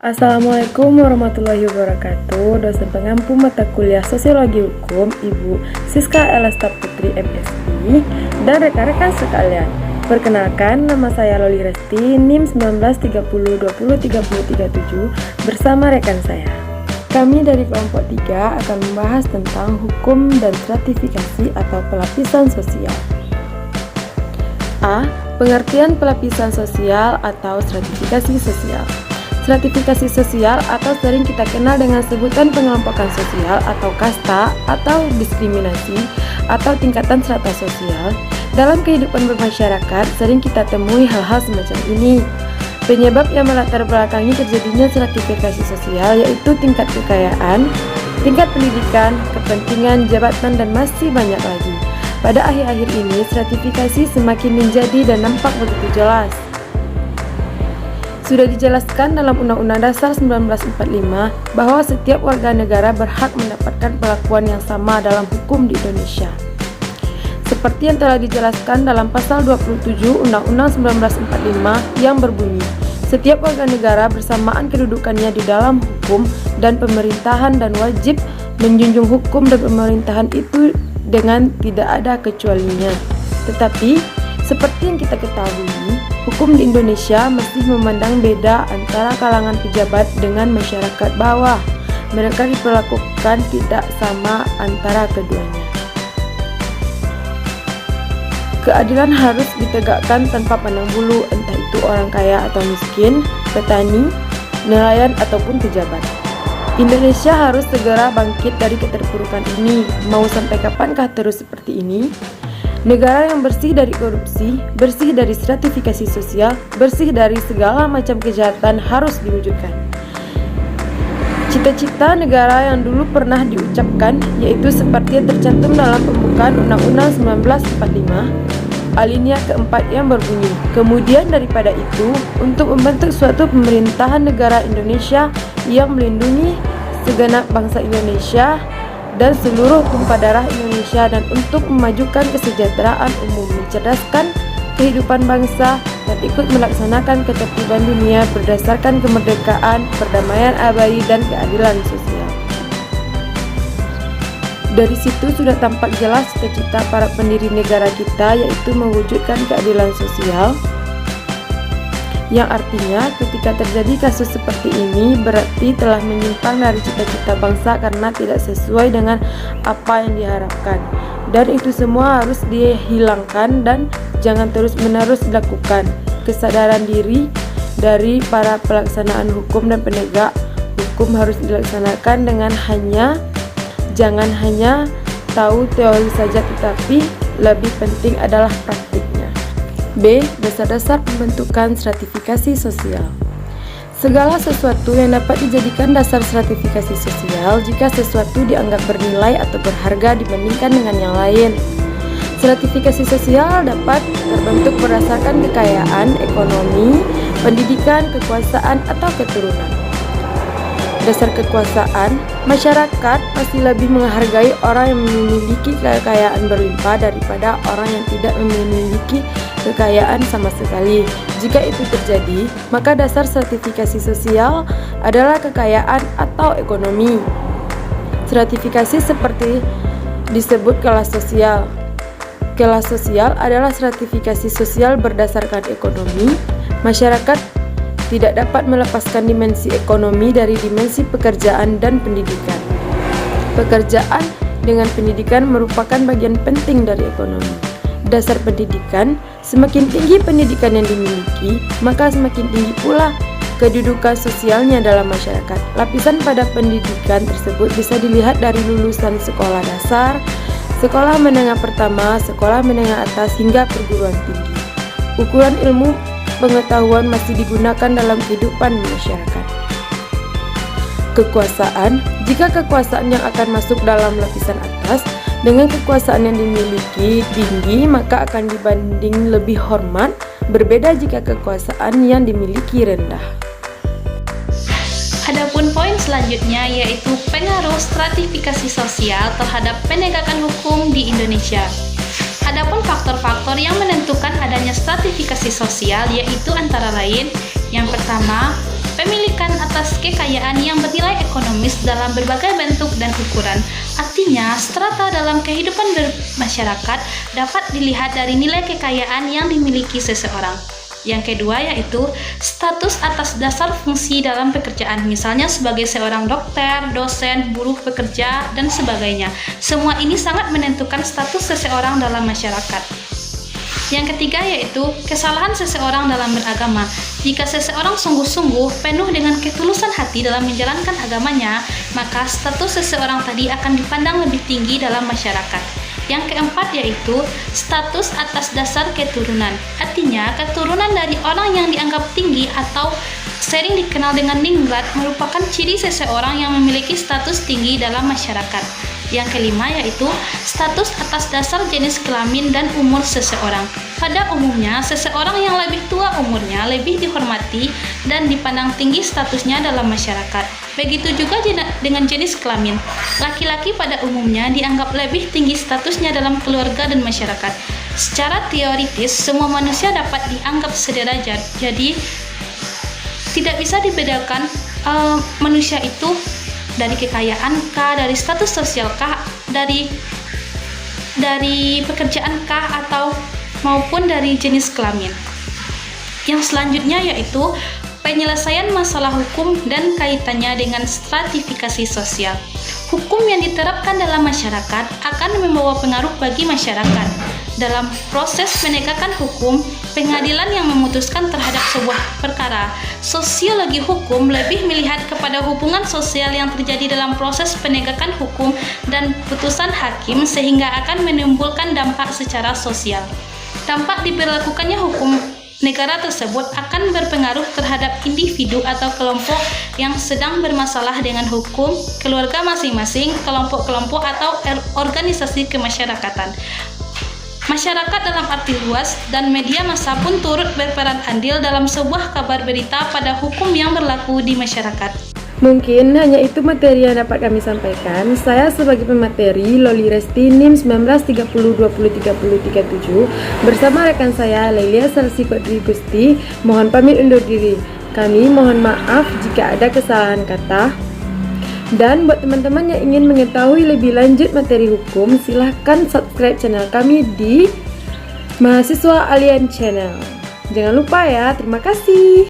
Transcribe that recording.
Assalamualaikum warahmatullahi wabarakatuh. Dosen pengampu mata kuliah Sosiologi Hukum, Ibu Siska Elesta Putri MSI, dan rekan-rekan sekalian. Perkenalkan, nama saya Loli Resti, NIM 1930203037 bersama rekan saya. Kami dari kelompok 3 akan membahas tentang hukum dan stratifikasi atau pelapisan sosial. A. Pengertian pelapisan sosial atau stratifikasi sosial. Stratifikasi sosial atau sering kita kenal dengan sebutan pengelompokan sosial atau kasta atau diskriminasi atau tingkatan strata sosial. Dalam kehidupan bermasyarakat sering kita temui hal-hal semacam ini. Penyebab yang melatar belakangi terjadinya stratifikasi sosial yaitu tingkat kekayaan, tingkat pendidikan, kepentingan, jabatan, dan masih banyak lagi. Pada akhir-akhir ini stratifikasi semakin menjadi dan nampak begitu jelas. Sudah dijelaskan dalam Undang-Undang Dasar 1945 bahwa setiap warga negara berhak mendapatkan perlakuan yang sama dalam hukum di Indonesia. Seperti yang telah dijelaskan dalam pasal 27 Undang-Undang 1945 yang berbunyi, setiap warga negara bersamaan kedudukannya di dalam hukum dan pemerintahan dan wajib menjunjung hukum dan pemerintahan itu dengan tidak ada kecualinya. Tetapi seperti yang kita ketahui, hukum di Indonesia masih memandang beda antara kalangan pejabat dengan masyarakat bawah. Mereka diperlakukan tidak sama antara keduanya. Keadilan harus ditegakkan tanpa pandang bulu, entah itu orang kaya atau miskin, petani, nelayan ataupun pejabat. Indonesia harus segera bangkit dari keterpurukan ini. Mau sampai kapankah terus seperti ini? Negara yang bersih dari korupsi, bersih dari stratifikasi sosial, bersih dari segala macam kejahatan harus diwujudkan. Cita-cita negara yang dulu pernah diucapkan yaitu seperti yang tercantum dalam pembukaan Undang-Undang 1945 alinea keempat yang berbunyi, kemudian daripada itu untuk membentuk suatu pemerintahan negara Indonesia yang melindungi segenap bangsa Indonesia dan seluruh tumpah darah Indonesia dan untuk memajukan kesejahteraan umum, mencerdaskan kehidupan bangsa dan ikut melaksanakan ketertiban dunia berdasarkan kemerdekaan, perdamaian abadi dan keadilan sosial. Dari situ sudah tampak jelas cita-cita para pendiri negara kita yaitu mewujudkan keadilan sosial, yang artinya ketika terjadi kasus seperti ini berarti telah menyimpang dari cita-cita bangsa karena tidak sesuai dengan apa yang diharapkan, dan itu semua harus dihilangkan dan jangan terus-menerus dilakukan. Kesadaran diri dari para pelaksanaan hukum dan penegak hukum harus dilaksanakan dengan jangan hanya tahu teori saja, tetapi lebih penting adalah praktiknya. B. Dasar-dasar pembentukan stratifikasi sosial. Segala sesuatu yang dapat dijadikan dasar stratifikasi sosial jika sesuatu dianggap bernilai atau berharga dibandingkan dengan yang lain. Stratifikasi sosial dapat terbentuk berdasarkan kekayaan, ekonomi, pendidikan, kekuasaan, atau keturunan. Dasar kekuasaan, masyarakat pasti lebih menghargai orang yang memiliki kekayaan berlimpah daripada orang yang tidak memiliki kekayaan sama sekali. Jika itu terjadi, maka dasar stratifikasi sosial adalah kekayaan atau ekonomi. Stratifikasi seperti disebut kelas sosial. Kelas sosial adalah stratifikasi sosial berdasarkan ekonomi. Masyarakat tidak dapat melepaskan dimensi ekonomi dari dimensi pekerjaan dan pendidikan. Pekerjaan dengan pendidikan merupakan bagian penting dari ekonomi. Dasar pendidikan, semakin tinggi pendidikan yang dimiliki, maka semakin tinggi pula kedudukan sosialnya dalam masyarakat. Lapisan pada pendidikan tersebut bisa dilihat dari lulusan sekolah dasar, sekolah menengah pertama, sekolah menengah atas hingga perguruan tinggi. Ukuran ilmu pengetahuan masih digunakan dalam kehidupan masyarakat. Kekuasaan, jika kekuasaan yang akan masuk dalam lapisan atas dengan kekuasaan yang dimiliki tinggi maka akan dibanding lebih hormat, berbeda jika kekuasaan yang dimiliki rendah. Adapun poin selanjutnya yaitu pengaruh stratifikasi sosial terhadap penegakan hukum di Indonesia. Adapun faktor-faktor yang menentukan adanya stratifikasi sosial yaitu antara lain yang pertama, kepemilikan atas kekayaan yang bernilai ekonomis dalam berbagai bentuk dan ukuran. Artinya, strata dalam kehidupan bermasyarakat dapat dilihat dari nilai kekayaan yang dimiliki seseorang. Yang kedua yaitu status atas dasar fungsi dalam pekerjaan, misalnya sebagai seorang dokter, dosen, buruh pekerja, dan sebagainya. Semua ini sangat menentukan status seseorang dalam masyarakat. Yang ketiga yaitu kesalahan seseorang dalam beragama. Jika seseorang sungguh-sungguh penuh dengan ketulusan hati dalam menjalankan agamanya, maka status seseorang tadi akan dipandang lebih tinggi dalam masyarakat. Yang keempat yaitu status atas dasar keturunan. Artinya, keturunan dari orang yang dianggap tinggi atau sering dikenal dengan ningrat merupakan ciri seseorang yang memiliki status tinggi dalam masyarakat. Yang kelima yaitu status atas dasar jenis kelamin dan umur seseorang. Pada umumnya, seseorang yang lebih tua umurnya lebih dihormati dan dipandang tinggi statusnya dalam masyarakat. Begitu juga dengan jenis kelamin. Laki-laki pada umumnya dianggap lebih tinggi statusnya dalam keluarga dan masyarakat. Secara teoritis, semua manusia dapat dianggap sederajat. Jadi, tidak bisa dibedakan manusia itu dari kekayaan kah, dari status sosial kah, dari pekerjaan kah, atau maupun dari jenis kelamin. Yang selanjutnya yaitu penyelesaian masalah hukum dan kaitannya dengan stratifikasi sosial. Hukum yang diterapkan dalam masyarakat akan membawa pengaruh bagi masyarakat. Dalam proses penegakan hukum, pengadilan yang memutuskan terhadap sebuah perkara, sosiologi hukum lebih melihat kepada hubungan sosial yang terjadi dalam proses penegakan hukum dan putusan hakim sehingga akan menimbulkan dampak secara sosial. Dampak diberlakukannya hukum negara tersebut akan berpengaruh terhadap individu atau kelompok yang sedang bermasalah dengan hukum, keluarga masing-masing, kelompok-kelompok atau organisasi kemasyarakatan. Masyarakat dalam arti luas dan media massa pun turut berperan andil dalam sebuah kabar berita pada hukum yang berlaku di masyarakat. Mungkin hanya itu materi yang dapat kami sampaikan. Saya sebagai pemateri Loli Resti NIM 1930203037 bersama rekan saya Lelia Sarsi Kodri Gusti mohon pamit undur diri. Kami mohon maaf jika ada kesalahan kata. Dan buat teman-teman yang ingin mengetahui lebih lanjut materi hukum, silahkan subscribe channel kami di Mahasiswa Alien Channel. Jangan lupa ya, terima kasih.